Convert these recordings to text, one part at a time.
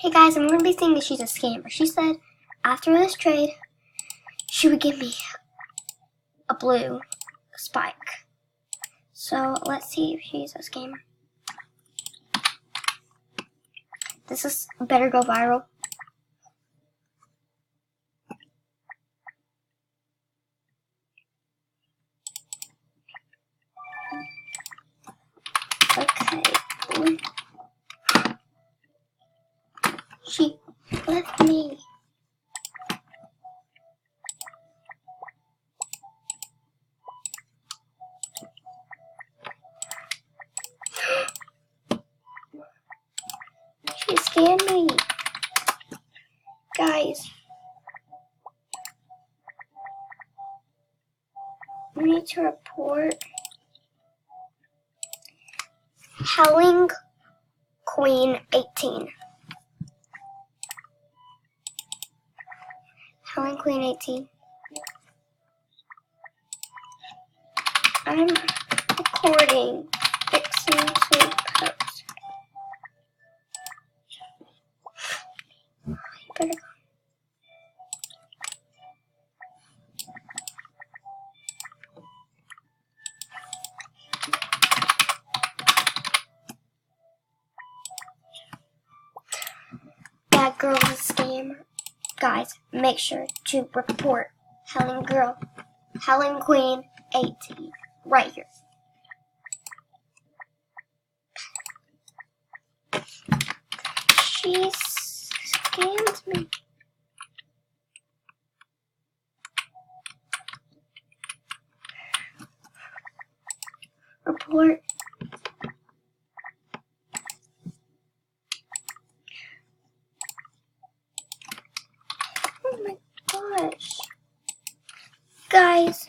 Hey guys, I'm going to be saying that she's a scammer. She said after this trade, she would give me a blue spike. So let's see if she's a scammer. This is better go viral. Okay. She left me. She scammed me. Guys, we need to report Howling Queen 18. Howling Queen 18. I'm recording, fixing to post. Better go. That girl is a scammer. Guys, make sure to report Howling Queen 18 right here. She scammed me. Report. Oh my gosh. Guys.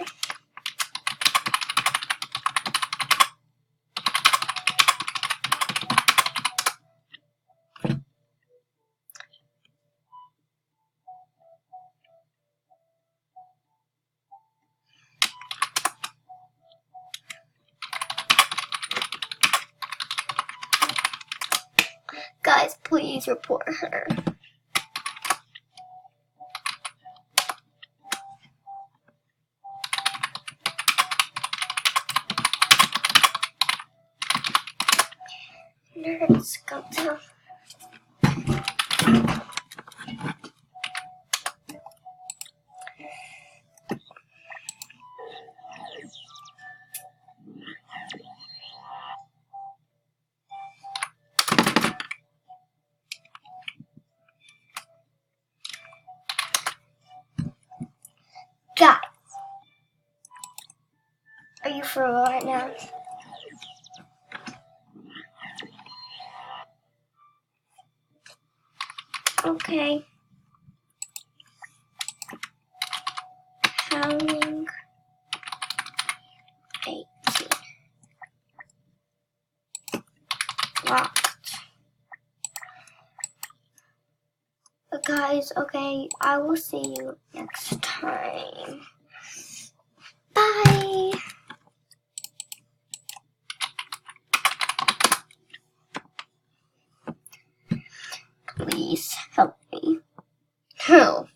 Guys, please report her. Nerds, go to. Guys, are you for real right now? Okay. Howling 18. Locked. But guys, okay, I will see you next time. Bye. Please help me. Help.